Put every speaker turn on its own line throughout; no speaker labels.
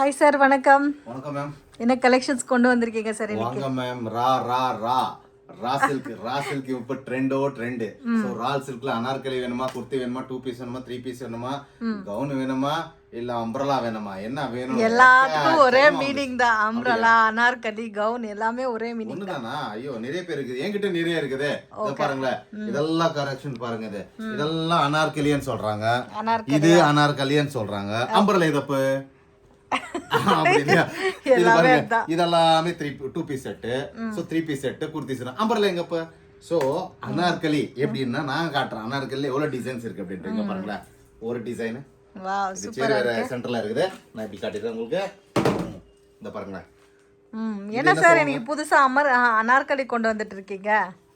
Hi sir, வணக்கம்.
வணக்கம் ma'am.
என்ன கலெக்ஷன்ஸ் கொண்டு வந்திருக்கீங்க சார்?
வாங்க மேம். ரா சில்க் இப்ப ட்ரெண்ட். சோ ரா சில்க்ல அனார்கலி வேணுமா, குர்த்தி வேணுமா, 2 பீஸ் வேணுமா, 3 பீஸ் வேணுமா, கவுன் வேணுமா, இல்ல அம்ப்ரலா வேணுமா, என்ன வேணும்?
எல்லாத்துக்கும் ஒரே மீனிங் தான். அம்ப்ரலா, அனார்கலி, கவுன் எல்லாமே ஒரே மீனிங்
ஒண்ணுதானா? ஐயோ, நிறைய பேர் இருக்குது. என்கிட்ட நிறைய இருக்குது. இத பாருங்களேன், இதெல்லாம் கரெக்ஷன் பாருங்க. இதெல்லாம் அனார்கலின்னு சொல்றாங்க, இது அனார்கலின்னு சொல்றாங்க. அம்ப்ரலா இதப்பு இதெல்லாமே 2 piece set. So 3 piece set kurti set. Umbrella எங்கப்ப? சோ அனார்கலி எப்படின்னா நான் காட்டுறேன். அனார்கலில எவ்வளவு டிசைன்ஸ் இருக்கு அப்படின்ட்டு பாருங்களேன். ஒரு டிசைன்
வாவ், சூப்பரா
இருக்கு. சென்டர்ல இருக்குது. நான் இப்படி காட்டிடுறேன் உங்களுக்கு. இந்த பாருங்களேன்.
என்ன சார் இன்னைக்கு புதுசா அனார்கலி கொண்டு வந்துட்டு இருக்கீங்க?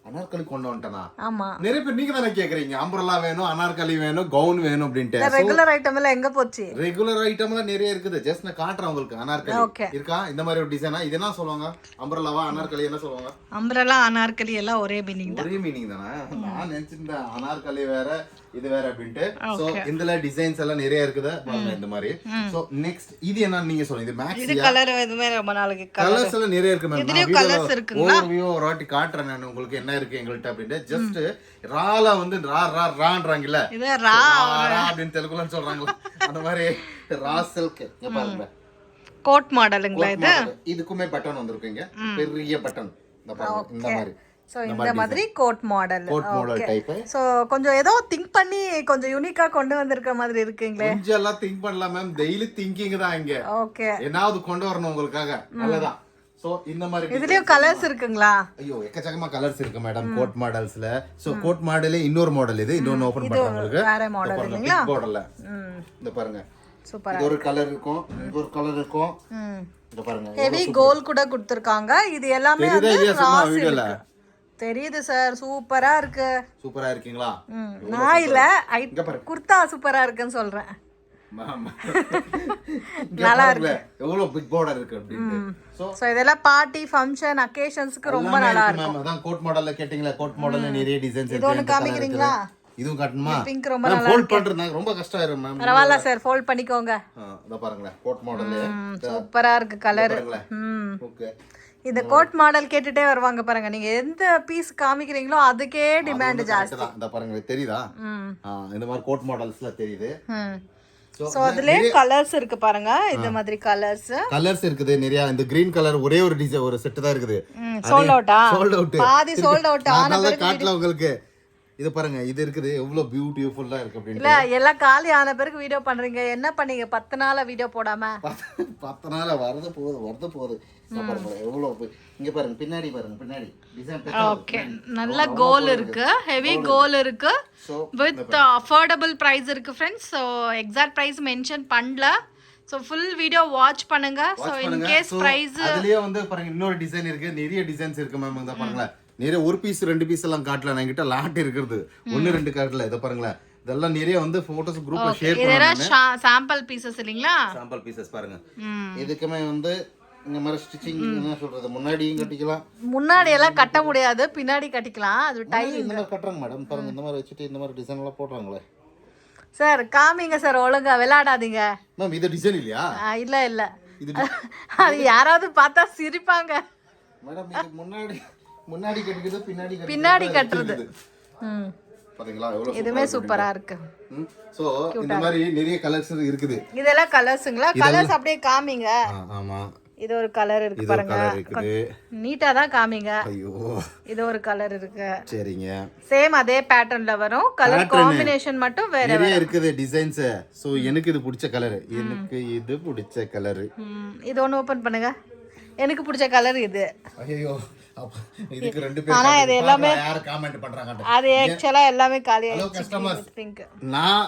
அனார்கலி கொண்டு வந்துட்டேனா?
ஆமா.
நிறைய பேர் நீங்க தானே கேக்குறீங்க, அம்பர்லா வேணும், அனார்கலி வேணும், கவுன் வேணும் அப்படின்ட்டு.
ரெகுலர் ஐட்டம் எல்லாம் எங்க போச்சு?
ரெகுலர் ஐட்டம் எல்லாம் நிறைய இருக்குது. ஜஸ்ட் நான் காட்டுறேன் உங்களுக்கு. அனார்கலி இருக்கா? இந்த மாதிரி ஒரு டிசைனா? இது என்ன சொல்லுவாங்க? அம்பர்லாவா அனார்கலி என்ன சொல்லுவாங்க?
அம்பர்லா அனார்கலி எல்லாம் ஒரே மீனிங் தான்.
ஒரே மீனிங் தானே? நான் நினைச்சிருந்தேன் அனார்கலி வேற இது வேற அப்படின்ட்டு. சோ இதுல டிசைன்ஸ் எல்லாம் நிறைய இருக்குது பாருங்க இந்த மாதிரி. சோ நெக்ஸ்ட் இது என்ன நீங்க சொல்லுங்க? இது மேக்ஸ்.
இது கலர் எதுமே ரொம்ப நாளைக்கு
கலர்ஸ் எல்லாம் நிறைய இருக்கு மேம்.
இதுலயும் கலர்ஸ் இருக்குங்களா?
ஓவர்வியூ ஒரு வாட்டி காட்றேன் நான் உங்களுக்கு என்ன இருக்கு எங்கள்ட்ட அப்படினு. ஜஸ்ட் ரால வந்து ரான்றாங்கல.
இது ரா
அப்படினு தெலுங்குல சொல்றாங்க. அந்த மாதிரி ரா சில்க் இங்க பாருங்க.
கோட் மாடலுங்களா இது?
இதுக்குமே பட்டன் வந்திருக்குங்க. பெரிய பட்டன். இந்த பாருங்க இந்த மாதிரி.
சோ இந்த மாதிரி கோட் மாடல்
டைப்.
சோ கொஞ்சம் ஏதோ திங்க் பண்ணி கொஞ்சம் யூனிக்கா கொண்டு வந்திருக்க மாதிரி இருக்குங்களே.
கொஞ்சம் எல்லாம் திங்க் பண்ணலாம் மேம். டெய்லி திங்கிங் தான் இங்க.
ஓகே.
என்னாவது கொண்டு வரணும் உங்களுக்காக. நல்லதா? சோ இந்த மாதிரி
இதுலயும் கலர்ஸ் இருக்குங்களா?
ஐயோ, எக்கச்சக்கமா கலர்ஸ் இருக்கு மேடம் கோட் மாடல்ஸ்ல. சோ கோட் மாடலே இன்னொரு மாடல் இது. இன்னொன்னு ஓபன் பண்றேன் உங்களுக்கு.
வேற மாடல் இல்லீங்களா?
மாடல்ல இந்த பாருங்க.
சூப்பரா.
இது ஒரு கலர் இருக்கும், இது ஒரு கலர் இருக்கும். இந்த பாருங்க.
ஹெவி கோல் கூட கொடுத்திருக்காங்க. இது எல்லாமே வீடியோல தெரியுது சார். சூப்பரா இருக்கு.
சூப்பரா இருக்கீங்களா?
நான் இல்ல குர்தா சூப்பரா இருக்குன்னு சொல்றேன். நல்லா இருக்கு.
எவ்வளவு பிக் பார்டர் இருக்கு அப்படினு.
சோ இதெல்லாம் பார்ட்டி ஃபங்க்ஷன் அகேஷன்ஸ்க்கு ரொம்ப நல்லா இருக்கும்.
அதான் கோட் மாடல்ல கேட்டிங்களா? கோட் மாடல்ல நிறைய டிசைன்ஸ் இருக்கு.
இது ஒன்னு காமிக்கிறீங்களா?
இதுவும் காட்டணுமா?
பிங்க் ரொம்ப நல்லா
ஃபோல்ட் பண்றது ரொம்ப கஷ்டம் ஆயிரும் மேம்.
பரவாயில்ல சார், ஃபோல்ட் பண்ணிக்கோங்க.
இத பாருங்க கோட் மாடல்.
சூப்பரா இருக்கு கலர்.
ஓகே.
இந்த கோட் மாடல் கேட்டுட்டே வருவாங்க பாருங்க. நீங்க எந்த பீஸ் காமிக்கிறீங்களோ அதுக்கே டிமாண்ட் ஜாஸ்தி.
இந்த பாருங்க தெரியுதா? இந்த மாதிரி கோட் மாடல்ஸ்ல தெரியுது.
சோ அதுலயே கலர்ஸ் இருக்கு பாருங்க. இந்த மாதிரி கலர்ஸ்
இருக்குது நிறைய. இந்த கிரீன் கலர் ஒரே ஒரு டிசைன் ஒரு செட் தான் இருக்குது.
சோல்ட் அவுட்டா?
Sold out.
பாதி சோல்ட் அவுட் ஆன பிறகு
காட்டல உங்களுக்கு. இது பாருங்க, இது இருக்குது எவ்வளவு பியூட்டிஃபுல்லா இருக்கு அப்படினு.
இல்ல எல்லாம் காலி ஆன பிறகு வீடியோ பண்றீங்க. என்ன பண்ணீங்க 10 நாளா வீடியோ போடாம?
10 நாளா வரது போகுது. பாருங்க எவ்வளவு. இங்க பாருங்க பின்னாடி பாருங்க, பின்னாடி டிசைன்.
ஓகே, நல்ல கோல் இருக்கு, ஹெவி கோல் இருக்கு, வித் அஃபோர்டபிள் பிரைஸ் இருக்கு friends. So exact price mention பண்ணல. சோ ஃபுல் வீடியோ வாட்ச் பண்ணுங்க. சோ இன் கேஸ் பிரைஸ்
அதுலயே வந்து பாருங்க இன்னொரு டிசைன் இருக்கு. நிறைய டிசைன்ஸ் இருக்கு மேம். இத பாருங்க நிறைய ஒரு பீஸ் 2 பீஸ் எல்லாம் காட்டல. என்கிட்ட லாட் இருக்குது. 1 2 காட்டல. இத பாருங்க இதெல்லாம் நிறைய வந்து போட்டோஸ் குரூப்ல ஷேர் பண்ணுங்க.
சாம்பிள் பீசஸ் இல்லீங்களா?
சாம்பிள் பீசஸ் பாருங்க. இதுக்குமே வந்து இந்த மாதிரி ஸ்டிச்சிங் என்ன சொல்றது, முன்னாடியும் கட்டிக்கலாம்.
முன்னாடி எல்லாம் கட்ட முடியாது, பின்னாடி கட்டிக்கலாம். அது டைம்
இந்த மாதிரி கட்டறாங்க மேடம். பாருங்க இந்த மாதிரி வச்சிட்டு இந்த மாதிரி டிசைன் எல்லாம் போடுறாங்களே.
சார் காமிங்க சார், ஒழுங்கா விளையாடாதீங்க
மேம். இது டிசைன் இல்லையா?
இல்ல அது யாராவது பார்த்தா சிரிப்பாங்க
மேடம். இது முன்னாடி கட்டிக்கிறது,
பின்னாடி கட்டுறது.
பாத்தீங்களா எவ்வளவு
இதுமே சூப்பரா இருக்கு.
சோ இந்த மாதிரி நிறைய கலர்ஸ் இருக்குது.
இதெல்லாம் கலர்ஸ்ங்களா? கலர்ஸ் அப்படியே காமிங்க.
ஆமா,
இது ஒரு கலர் இருக்கு பாருங்க. நீட்டா தான் காமிங்க.
ஐயோ,
இது ஒரு கலர் இருக்கு.
சரிங்க.
சேம் அதே பேட்டர்ன்ல வரும். கலர் காம்பினேஷன் மட்டும் வேற
நிறைய இருக்குது டிசைன்ஸ். சோ எனக்கு இது பிடிச்ச கலர்.
இது ஒன்னு ஓபன் பண்ணுங்க. எனக்கு பிடிச்ச கலர் இது.
ஐயோ, இதுக்கு 2 பேர்
ஆனா இது எல்லாமே
யார் கமெண்ட் பண்றாங்க?
அது एक्चुअली எல்லாமே காலி
ஆயிடுச்சு. பிங்க். நான்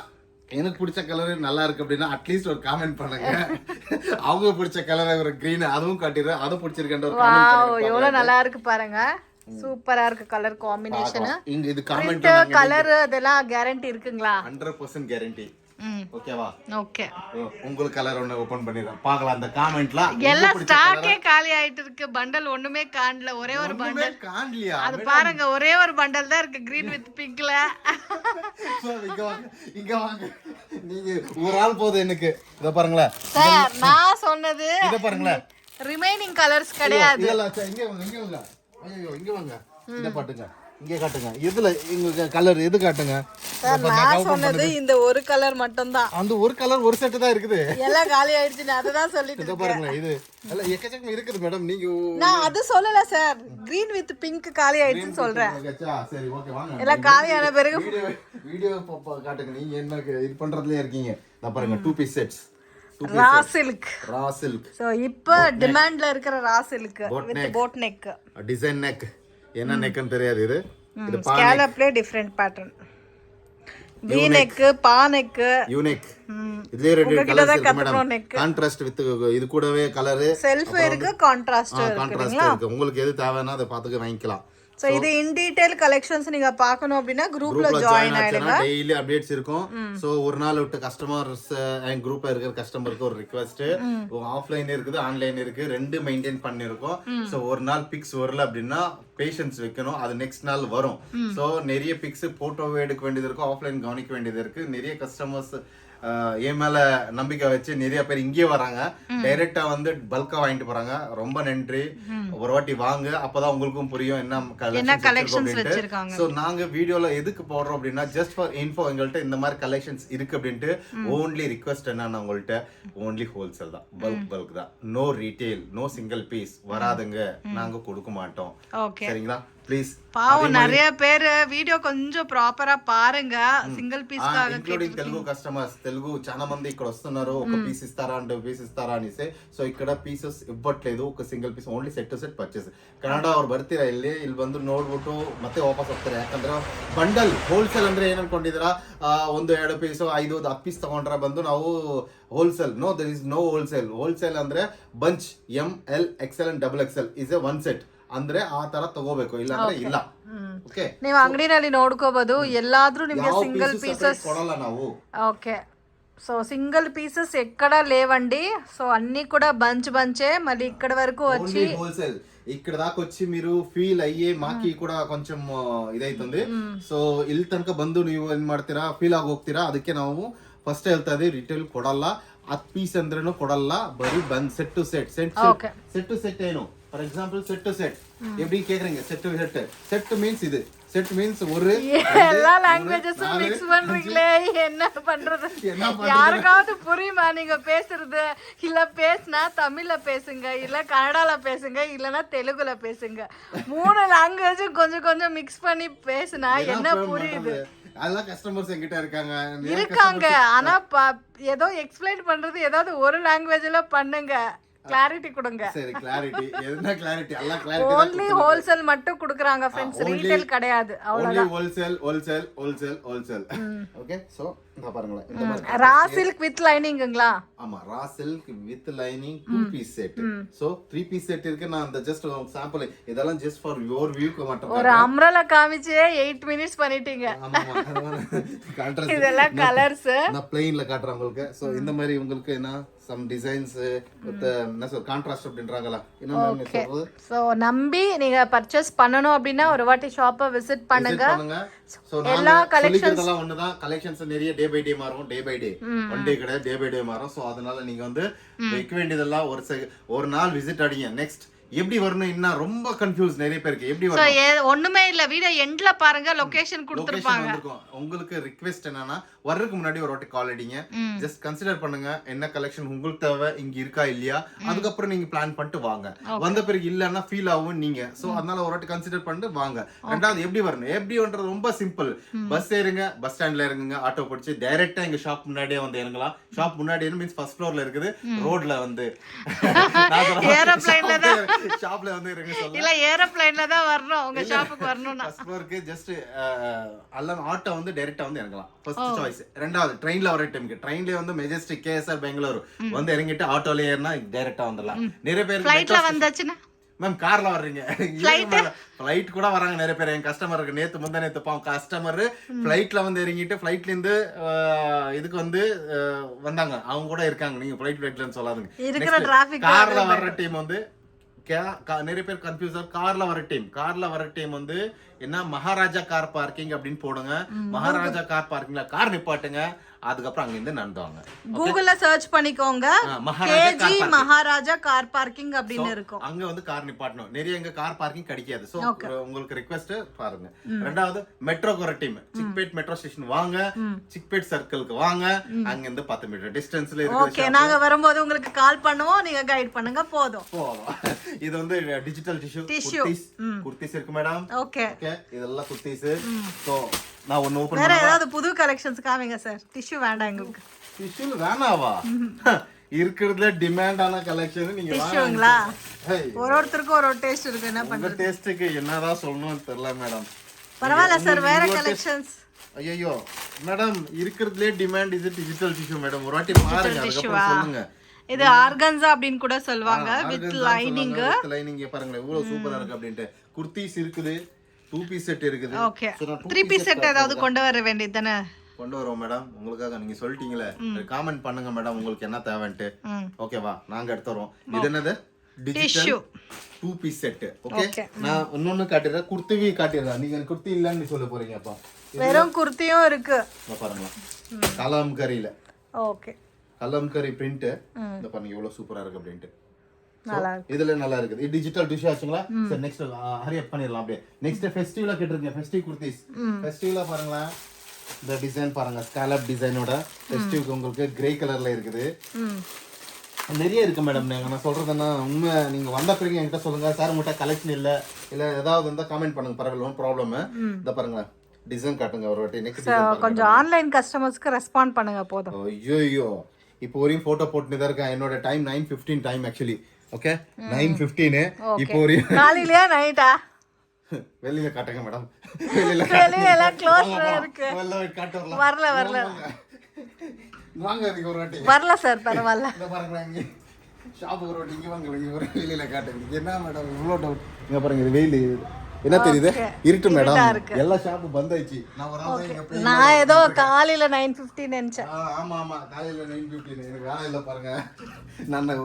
எனக்கு பிடிச்ச கலர் நல்லா இருக்கு அப்படினா அட்லீஸ்ட் ஒரு கமெண்ட் பண்ணுங்க. அவங்க பிடிச்ச கலர் ஒரு கிரீன் அதுவும் காட்டிடுறேன். அது பிடிச்சிருக்கேன்ற ஒரு கமெண்ட் பண்ணுங்க. வாவ்,
எவ்வளவு நல்லா இருக்கு பாருங்க. சூப்பரா இருக்கு கலர் காம்பினேஷன்.
இங்க இது கமெண்ட்
கலர் அதெல்லாம் கேரண்டி இருக்குங்களா?
100% கேரண்டி. ஓகேவா?
ஓகே.
உங்களுக்கு கலர் ஒன்னு ஓபன் பண்ணிரலாம். பார்க்கலாம் அந்த கமெண்ட்ல.
எல்லாம் ஸ்டாக்கே காலி ஆயிட்டு இருக்கு. பண்டல் ஒண்ணுமே காணல. ஒரே ஒரு பண்டல்
காணலையா?
அது பாருங்க, ஒரே ஒரு பண்டல் தான் இருக்கு, கிரீன் வித் பிங்க்ல.
சோ இங்க வாங்க நீங்க ஒரு ஆள் போதும் எனக்கு. இத பாருங்களேன்
சார், நான் சொன்னது
இத பாருங்களேன்.
ரிமைனிங் கலர்ஸ் கிடையாது.
இல்ல இங்க வாங்க. ஐயோ இங்க வாங்க. இத பாட்டுங்க. இங்க காட்டுங்க. எதுல இங்க கலர் எது காட்டுங்க.
சார், நான் சொன்னது இந்த ஒரு கலர் மட்டும் தான்.
அந்த ஒரு கலர் ஒரு செட் தான் இருக்குது.
எல்லாம் காலி ஆயிடுச்சு. நான் அததான் சொல்லிட்டு
இத பாருங்க. இது எல்லாம் எக்கச்சக்கம் இருக்குது மேடம். நீங்க
நான் அது சொல்லல சார். கிரீன் வித் பிங்க் காலி ஆயிடுச்சுன்னு சொல்றேன்.
சரி ஓகே வாங்க.
எல்லாம் காலியான பிறகு
வீடியோ காட்டுங்க. நீங்க என்ன இது பண்றதுலயே இருக்கீங்க. நான் பாருங்க 2 piece sets.
Raw silk.
So
இப்போ டிமாண்ட்ல இருக்கிற raw silk with boat neck.
Design neck. என்ன நெக்னு தெரியாது இது. இது
ஸ்கேலப்ல டிஃபரண்ட் பேட்டர்ன். வி நெக், பா நெக்,
யூ நெக். இதுலயே ரெண்டு கலர்ஸ் இருக்கு மேடம். கான்ட்ராஸ்ட் வித் இது கூடவே கலர்
செல்ஃப் இருக்கு, கான்ட்ராஸ்ட்
இருக்கு. உங்களுக்கு எது தேவைன்னா அதை பார்த்துக்க வாங்கிக்கலாம்.
சோ இது இன் டீடைல் கலெக்ஷன்ஸ் நீங்க பார்க்கணும் அப்படினா குரூப்ல ஜாயின் ஆயிடுங்க.
டெய்லி அப்டேட்ஸ் இருக்கும். சோ ஒரு நாள் விட்டு கஸ்டமர்ஸ் அண்ட் குரூப்ல இருக்கிற கஸ்டமருக்கு ஒரு ரிக்வெஸ்ட். ஆஃப்லைன் இருக்குது, ஆன்லைன் இருக்கு, ரெண்டு மெயின்டைன் பண்ணிருக்கோம். சோ ஒரு நாள் பிக்ஸ் வரல அப்படின்னா பேஷன்ஸ் வைக்கணும். அது நெக்ஸ்ட் நாள் வரும். சோ நிறைய பிக்ஸ் போட்டோவே எடுக்க வேண்டியது இருக்கும், ஆஃப்லைன் கவனிக்க வேண்டியது இருக்கு. நிறைய கஸ்டமர்ஸ் என் மேல நம்பிக்கை வச்சு நிறைய பேர் இங்கே வராங்க. டைரக்டா வந்து பல்கா வாங்கிட்டு போறாங்க. ரொம்ப நன்றி. ஒரு வாட்டி வாங்க, அப்பதான் உங்களுக்கும் புரியும் என்ன கலெக்ஷன்ஸ் வச்சிருக்காங்க. சோ நாங்க வீடியோல எதுக்கு போடுறோம் அப்படின்னா ஜஸ்ட் ஃபார் இன்ஃபோ. எங்கள்கிட்ட இந்த மாதிரி கலெக்ஷன்ஸ் இருக்கு அப்படின்ட்டு. ஓன்லி ரிக்வெஸ்ட் என்னன்னா உங்கள்கிட்ட ஓன்லி ஹோல்சேல் தான், பல்க் தான். No retail, no single piece வராதுங்க. நாங்க கொடுக்க மாட்டோம். சரிங்களா? ప్లీజ్.
పావు நிறைய பேர் వీడియో కొంచెం ప్రాపర్ గా పారుங்க. సింగిల్ పీస్ కాగా
ఇంక్లూడింగ్ తెలుగు కస్టమర్స్. తెలుగు చాలా మంది ఇక్కడ వస్తున్నారు. ఒక పీస్ ఇస్తారా అంటే పీస్ ఇస్తారా అనేసి. సో ఇక్కడ ಪೀಸಸ್ ಇవ్వట్లేదు. ఒక single piece only set to set purchase. Kannada ಅವ್ರು ಬರ್ತೀರಾ ಇಲ್ಲಿ ಬಂದು ನೋಡ್ಬಿಟ್ಟು ಮತ್ತೆ ವಾಪಸ್ ಹೋಗ್ತಾರೆ. ಯಾಕಂದ್ರೆ ಬಂಡಲ್ ಹೋಲ್ಸೇಲ್ ಅಂದ್ರೆ ಏನ್ ಅನ್ಕೊಂಡಿದ್ದೀರಾ, ಒಂದು 2 ಪೀಸ್ 5 10 ಪೀಸ್ ತಗೊಂಡ್ರೆ ಬಂದು ನಾವು wholesale. No, there is no wholesale. Wholesale ಅಂದ್ರೆ bunch ML XL and XXL is a one set ಅಂದ್ರೆ ಆ ತರ ತಗೋಬೇಕು, ಇಲ್ಲ ಅಂದ್ರೆ ಇಲ್ಲ. ಓಕೆ,
ನೀವು ಅಂಗಡಿನಲ್ಲಿ ನೋಡ್ಕೋಬಹುದು. ಎಲ್ಲಾದ್ರೂ ನಿಮಗೆ ಸಿಂಗಲ್ ಪೀಸಸ್
ಕೊಡಲ್ಲ ನಾವು.
ఓకే, సో సింగిల్ పీసెస్ ఎక్కడ లేవండి. సో అన్ని కూడా బంచే మళ్ళీ ఇక్కడ వరకు వచ్చి
హోల్సేల్. ఇక్కడ దాకా వచ్చి మీరు ఫీల్ అయ్యే మాకి కూడా కొంచెం ಇದೈತಂದೆ. ಸೊ ಇಲ್ಲಿ ತನಕ ಬಂದು ನೀವು ಏನ್ ಮಾಡ್ತೀರಾ, ಫೀಲ್ ಆಗಿ ಹೋಗ್ತೀರಾ. ಅದಕ್ಕೆ ನಾವು ಫಸ್ಟ್ ಹೇಳ್ತಾ ಇದೀವಿ, ರಿಟೇಲ್ ಕೊಡಲ್ಲ. 10 ಪೀಸ್ ಅಂದ್ರೇನು ಕೊಡಲ್ಲ, ಬರೀ ಬಂದ್ set to set. Set to set ಏನು, for example set to set எப்படி கேக்குறீங்க? Set to set. Set means இது. செட் மீன்ஸ் ஒரு
எல்லா லாங்குவேஜஸும் மிக்ஸ் பண்றீங்களே, என்ன பண்றது? யாருக்காவது புரியுமா நீங்க பேசுறது? இல்ல பேசினா தமிழ்ல பேசுங்க, இல்ல கன்னடால பேசுங்க, இல்லனா தெலுங்குல பேசுங்க. 3 லாங்குவேஜும் கொஞ்சம் கொஞ்சம் மிக்ஸ் பண்ணி பேசினா என்ன புரியுது?
அதெல்லாம் கஸ்டமர்ஸ் என்கிட்ட
இருக்காங்க. ஆனா ஏதோ எக்ஸ்பிளைன் பண்றது ஏதாவது ஒரு லாங்குவேஜ்ல பண்ணுங்க. கிளாரிட்டி கொடுங்க.
சரி, கிளாரிட்டி. என்ன கிளாரிட்டி? எல்லாம் கிளாரிட்டி.
only wholesale மட்டும் குடுக்குறாங்க फ्रेंड्स, ரீட்டைல் கிடையாது. அவ்வளவுதான்.
wholesale. ஓகே, சோ இத பாருங்க. இந்த மாதிரி
ரா சில்க் வித் லைனிங்ங்களா?
ஆமா, raw silk with lining 2 piece set. So 3 piece set இருக்கு. நான் அந்த ஜஸ்ட் சாம்பிள் இதெல்லாம் ஜஸ்ட் ஃபார் யுவர் வியூக்கு மட்டும்.
ஒரு அம்ரலா காமிச்சே 8 மினிட்ஸ் பண்ணிட்டீங்க.
ஆமா, கான்ட்ராஸ்ட்
இதெல்லாம் கலர்ஸ்
நான் ப்ளைன்ல காட்றேன் உங்களுக்கு. சோ இந்த மாதிரி உங்களுக்கு என்ன some designs with என்ன சொல் கான்ட்ராஸ்ட் அப்படின்றாங்களா, என்ன சொல்றது. சோ
நம்பி நீங்க பர்ச்சேஸ் பண்ணனும் அப்படினா ஒரு வாட்டி ஷாப்பை விசிட் பண்ணுங்க.
சோ எல்லா கலெக்ஷன்ஸ் எல்லாம் ஒண்ணுதான். கலெக்ஷன்ஸ் நிறைய டே பை டே மாறும். Day by day, one day கிடையாது, டே பை டே மாறும். சோ அதனால நீங்க வந்து வைக்க வேண்டியதெல்லாம் ஒரு நாள் விசிட் அடிங்க. நெக்ஸ்ட் எப்படி வரணும் இன்னும் ரொம்ப கன்ஃபியூஸ் நிறைய பேருக்கு. எப்படி வரணும்
ஒண்ணுமே இல்ல, வீடியோ எண்ட்ல பாருங்க, லொகேஷன் கொடுத்திருப்பாங்க.
உங்களுக்கு ரிக்வெஸ்ட் என்னன்னா, வர்றதுக்கு முன்னாடி ஒரு வாட்டி கால் அடிங்க. ஜஸ்ட் கன்சிடர் பண்ணுங்க என்ன கலெக்ஷன் உங்களுக்கு தேவை, இங்க இருக்கா இல்லையா. அதுக்கப்புறம் நீங்க பிளான் பண்ணிட்டு வாங்க. வந்த பிறகு இல்லன்னா ஃபீல் ஆகும் நீங்க. சோ அதனால ஒரு வாட்டி கன்சிடர் பண்ணிட்டு வாங்க. ரெண்டாவது எப்படி வரணும், எப்படின்றது ரொம்ப சிம்பிள். பஸ் ஏறுங்க, பஸ் ஸ்டாண்ட்ல இறங்குங்க, ஆட்டோ பிடிச்சு டைரக்டா எங்க ஷாப் முன்னாடியே வந்து இறங்கலாம். ஷாப் முன்னாடி மீன்ஸ் ஃபர்ஸ்ட் ஃப்ளோர்ல இருக்குது. ரோட்ல வந்து
ஏரோப்ளேன்ல தான்
ஷாப்ல வந்து இறங்க சொல்ல,
இல்ல ஏரோப்ளேன்ல தான் வரணும். உங்க ஷாப்புக்கு வரணும்னா
ஃபர்ஸ்ட் ஃப்ளோருக்கு ஜஸ்ட் அல்ல ஆட்டோ வந்து டைரக்டா வந்து இறங்கலாம். First choice. ரெண்டாவது ட்ரெயின்ல வர டைம்க்கு ட்ரெயின்ல வந்து மெஜஸ்டிக் KSR பெங்களூர் வந்து இறங்கிட்டு ஆட்டோல ஏறினா டைரக்டா வந்துடலாம். நிறைய பேர்
ஃளைட்ல வந்தாச்சுன்னா
மேம் கார்ல வர்றீங்க, ஃளைட் கூட வராங்க நிறைய பேர். என் கஸ்டமருக்கு நேத்து முந்தா நேத்து கஸ்டமர் ஃளைட்ல வந்து இறங்கிட்டு ஃளைட்ல இருந்து இதுக்கு வந்து வந்தாங்க. அவங்க கூட இருக்காங்க. நீங்க ஃளைட்லன்னு சொல்லாதுங்க. கார்ல வர்ற டீம் வந்து நிறைய பேர் கன்ஃபியூஸ். கார்ல வர டீம் வந்து என்ன மகாராஜா கார் பார்க்கிங் அப்படின்னு போடுங்க. மகாராஜா கார் பார்க்கிங்ல கார் நிப்பாட்டுங்க. அதுக்கப்புறம் அங்க இருந்து நடந்துவாங்க.
கூகுள்ல சர்ச் பண்ணிக்கோங்க, கேஜி மகாராஜா கார் பார்க்கிங் அப்படின்னு இருக்கும்.
அங்க வந்து கார் நிப்பாட்டணும். நிறைய எங்க கார் பார்க்கிங் கிடைக்காது. சோ உங்களுக்கு ரிக்வெஸ்ட் பாருங்க. ரெண்டாவது metro team Chickpet metro station வாங்க, சிக்பேட் சர்க்கிளுக்கு வாங்க. அங்க இருந்து 10 மீட்டர் டிஸ்டன்ஸ்ல இருக்கு.
ஓகே, நாங்க வரும்போது உங்களுக்கு கால் பண்ணுவோம், நீங்க கைட் பண்ணுங்க போதும்.
இது வந்து டிஜிட்டல் டிஷ்யூ குர்தீஸ் இருக்கு மேடம்.
ஓகே,
இதெல்லாம் குர்தீஸ். சோ நான் ஒன்னு ஓபன்
வேற ஏதாவது புது கலெக்ஷன்ஸ் காமிங்க சார். டிஷ்யூ வேண்டாம் எங்களுக்கு.
டிஷ்யூ வேணாவா? இருக்குறதுல டிமாண்டான கலெக்ஷன் நீங்க
டிஷ்யூங்களா? ஒருத்தருக்கு ஒரு டேஸ்ட் இருக்கு. என்ன பண்றது?
உங்க டேஸ்ட்க்கு என்னதான் சொல்லணும்னு தெரியல மேடம்.
பரவாயில்ல சார், வேற கலெக்ஷன்ஸ்.
ஐயோ மேடம், இருக்குறதுல டிமாண்ட் இது டிஜிட்டல் டிஷ்யூ மேடம். ஒரு வாட்டி பாருங்க, அதுக்கப்புறம் சொல்லுங்க.
இது ஆர்கன்ஸா அப்படினு கூட சொல்வாங்க, வித் லைனிங்.
வித் லைனிங் பாருங்க எவ்வளவு சூப்பரா இருக்கு அப்படினு. குர்தீஸ் இருக்குது, 2 பீஸ் செட் இருக்குது.
ஓகே, 3 பீஸ் செட் ஏதாவது கொண்டு வர வேண்டியது தானே?
கொண்டு வரோம் மேடம். உங்களுக்காக நீங்க சொல்லிட்டீங்களே, கமெண்ட் பண்ணுங்க மேடம் உங்களுக்கு என்ன தேவைன்ட்டு. ஓகேவா, நாங்க எடுத்து வரோம். இது என்னது? Digital 2 piece set. ஓகே, நான் இன்னொன்னு காட்டிடுறேன். குர்த்தி காட்டிடுறேன். நீங்க குர்த்தி இல்லன்னு சொல்ல போறீங்க. அப்பா
வெறும் குர்த்தியும் இருக்கு.
பாருங்க, கலம்கரியில.
Okay,
kalamkari print. இந்த பாருங்க எவ்வளவு சூப்பரா இருக்கு அப்படின்ட்டு.
நல்லா இருக்கு.
இதுல நல்லா இருக்குது. இது டிஜிட்டல் டிஷ் ஆச்சுங்களா? சரி, நெக்ஸ்ட் ஹரி அப் பண்ணிரலாம். அப்படியே நெக்ஸ்ட் ஃபெஸ்டிவலா கேட்டிருக்கீங்க. ஃபெஸ்டிவ் குர்தீஸ். ஃபெஸ்டிவலா பாருங்களா, இந்த டிசைன் பாருங்க, ஸ்காலப் டிசைனோட ஃபெஸ்டிவ்க்கு உங்களுக்கு கிரே கலர்ல இருக்குது. நிறைய இருக்கு மேடம். நான் சொல்றதுன்னா உண்மை. நீங்க வந்த பிறகு என்கிட்ட சொல்லுங்க, சார் உங்கள்கிட்ட கலெக்ஷன் இல்ல ஏதாவது இருந்தா கமெண்ட் பண்ணுங்க, பரவாயில்ல, ஒன்றும் ப்ராப்ளம். இந்த பாருங்க டிசைன் காட்டுங்க ஒரு வாட்டி. நெக்ஸ்ட்
கொஞ்சம் ஆன்லைன் கஸ்டமர்ஸ்க்கு ரெஸ்பாண்ட் பண்ணுங்க போதும்.
ஐயோ, இப்போ வரையும் போட்டோ போட்டுட்டு தான் இருக்கேன். என்னோட டைம் 9:15 டைம் ஆக்சுவலி. ஓகே, 9:15. இப்போ ஒரு
காலையிலயா நைட்டா?
வெளியில காட்டுங்க மேடம்.
வெளியில க்ளோஸ்ல இருக்கு. வரல
வாங்க, அதுக்கு ஒரு வாட்டி
வரல சார். பரவாயில்ல.
இந்த பாருங்க, இங்க ஷாப்புக்கு ஒரு வாட்டி இங்க வாங்க. ஒரு வெளியில காட்டுங்க. என்ன மேடம் இவ்வளோ டவுட்? இங்க பாருங்க, இது வெயில் என்ன தெரியுது? இருட்டு மேடம். எல்லா ஷாப்பும் பந்த் ஆயிடுச்சு.
நான் ஏதோ காலையில 9:15 நினைச்சேன்.
ஆமா காலையில 9:15. எனக்கு வேலை இல்ல பாருங்க.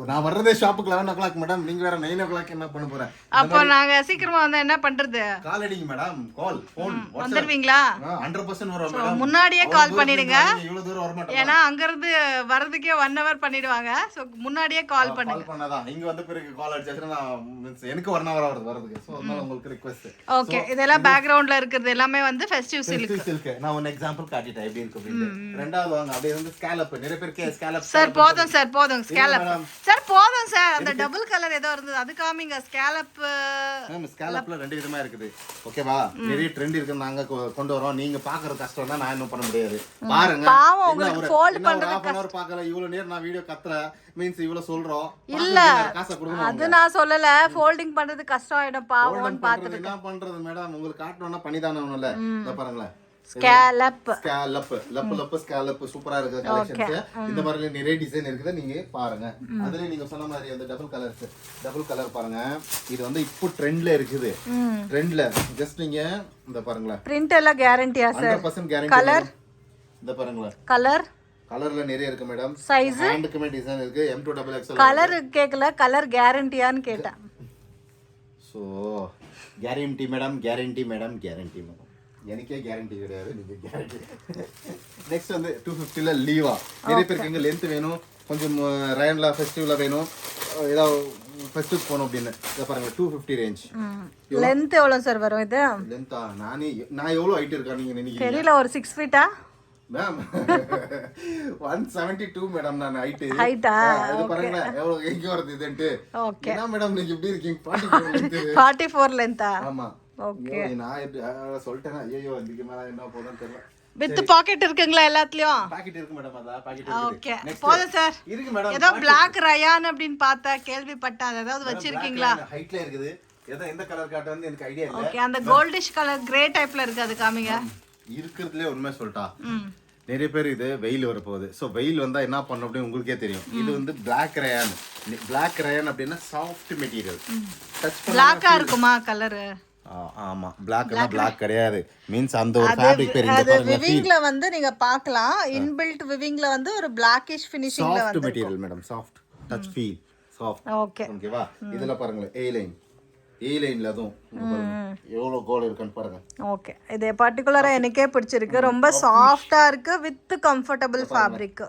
நான் வர்றதே ஷாப்புக்கு 11 o'clock மேடம். நீங்க வேற 9 o'clock என்ன பண்ண போறேன்?
அப்போ நாங்க சீக்கிரமா வந்தா என்ன பண்றது?
கால் அடிங்க மேடம். ஃபோன்
வந்துருவீங்களா?
100% வரோம் மேடம்.
முன்னாடியே கால் பண்ணிடுங்க.
இவ்வளவு தூரம் வர மாட்டோம்.
ஏன்னா அங்க இருந்து வரதுக்கே 1 hour பண்ணிடுவாங்க. சோ முன்னாடியே கால் பண்ணுங்க.
கால் பண்ணாதான் இங்க வந்த பிறகு கால் அடிச்சா நான் எனக்கு 1 hour வரதுக்கு. சோ அதனால உங்களுக்கு ரிக்வெஸ்ட்.
ஓகே, இதெல்லாம் பேக்ரவுண்ட்ல இருக்குது எல்லாமே வந்து ஃபெஸ்டிவ் சில்க்.
நான் ஒரு எக்ஸாம்பிள் காட்டிட்டேன் எப்படி இருக்கு அப்படினு. ரெண்டாவது வாங்க, அப்படியே வந்து ஸ்காலப். நிறைய பேருக்கு ஸ்காலப்.
சார் போதும் ஸ்காலப். சார் போதும் சார். அந்த டபுள் கலர் ஏதோ இருந்தது, அது காமிங்க. ஸ்காலப்.
ஸ்காலப்ல 2 விதமா இருக்குது. ஓகேவா, நிறைய ட்ரெண்ட் இருக்கு. நாங்க கொண்டு வரோம். நீங்க பாக்குறது கஷ்டம் தான், நான் என்ன பண்ண முடியாது. பாருங்க,
பாவம் உங்களுக்கு ஃபோல்ட் பண்றது
கஷ்டம். 1/2 hour பார்க்கல. இவ்வளவு நேரம் நான் வீடியோ கத்துறேன் மீன்ஸ் இவ்வளவு சொல்றோம்.
இல்ல, அது நான் சொல்லல. ஃபோல்டிங் பண்றது கஷ்டம் ஆயிடும், பாவம்னு பாத்துட்டு.
என்ன பண்றது மேடம், உங்களுக்கு காட்டணும்னா பண்ணிதானே ஆகணும்ல. இத பாருங்களேன்,
ஸ்காலப்
சூப்பரா இருக்கு கலெக்ஷன்ஸ். இந்த மாதிரி நிறைய டிசைன் இருக்குது, நீங்க பாருங்க. அதுல நீங்க சொன்ன மாதிரி அந்த டபுள் கலர் பாருங்க. இது வந்து இப்போ ட்ரெண்ட்ல இருக்குது. ட்ரெண்ட்ல ஜஸ்ட் நீங்க இந்த பாருங்களேன்.
பிரிண்ட் எல்லாம் கேரண்டியா சார்?
100% கேரண்டி. கலர் இந்த பாருங்களேன். கலர்ல நிறைய இருக்கு மேடம்.
சைஸ்
ஹேண்டுக்குமே டிசைன் இருக்கு. M2XXL.
கலர் கேக்கல, கலர் கேரண்டியான்னு கேட்டேன்.
So guarantee madam. எனக்கே கேரண்டி கிடையாது, நீங்க கேரண்டி. நெக்ஸ்ட் வந்து 250ல லீவா. நிறைய பேருக்கு எங்க லென்த் வேணும், கொஞ்சம் ரயன்ல ஃபெஸ்டிவல்ல வேணும், ஏதாவது ஃபெஸ்டிவ் போணும் அப்படின்னு. இத பாருங்க 250 ரேஞ்ச்.
லென்த் எவ்வளவு சார் வரும் இது?
லென்த்தா நான் எவ்வளவு ஹைட் இருக்கா நீங்க நினைக்கிறீங்க?
தெரியல, ஒரு 6 ஃபீட்டா
மேம்? 172 மேடம் நான் ஹைட்.
ஹைட்டா?
இது பாருங்க எவ்வளவு எங்க வருது இதுன்ட்டு.
ஓகே,
என்ன மேடம் நீங்க இப்படி இருக்கீங்க?
44 லென்த்தா?
ஆமா.
ஓகே,
நான் சொல்லிட்டேன். ஐயோ இதுக்கு மேல என்ன போதும் தெரியல.
வித் பாக்கெட் இருக்குங்களா எல்லாத்துலயும்?
பாக்கெட் இருக்கு மேடம். அத பாக்கெட் இருக்கு.
ஓகே, போதும் சார்.
இருக்கு மேடம்.
ஏதோ Black ரயான் அப்படினு பார்த்தா கேள்விப்பட்டேன். ஏதாவது வச்சிருக்கீங்களா?
ஹைட்ல இருக்குது. எந்த கலர் காட்ட வந்து எனக்கு ஐடியா இல்ல.
ஓகே, அந்த கோல்டிஷ் கலர் கிரே டைப்ல இருக்கு, அது காமிங்க.
இருக்குறதுலயே உண்மை சொல்லிட்டா, நிறைய பேர் இது வெயில் வர போகுது. ஸோ வெயில் வந்தா என்ன பண்ணும் அப்படின்னு உங்களுக்கே தெரியும். இது வந்து Black rayon அப்படின்னா சாஃப்ட் மெட்டீரியல்.
பிளாக்கா இருக்குமா கலர்?
ஆமா, Black கிடையாது. மீன்ஸ் அந்த ஒரு ஃபேப்ரிக் பேர். இந்த பாருங்க,
விவிங்ல வந்து நீங்க பார்க்கலாம். இன்பில்ட் விவிங்ல வந்து ஒரு Blackish ஃபினிஷிங்ல வந்து
soft material madam. Soft touch feel soft.
Okay,
ஓகேவா. இதெல்லாம் பாருங்க, A லைன் ஏ லைன்ல அதுவும் இங்க பாருங்க எவ்வளவு கோல் இருக்குன்னு பாருங்க.
ஓகே, இது பர்டிகுலரா எனக்கே பிடிச்சிருக்கு. ரொம்ப சாஃப்டா இருக்கு வித் கம்ஃபர்டபிள் ஃபேப்ரிக்.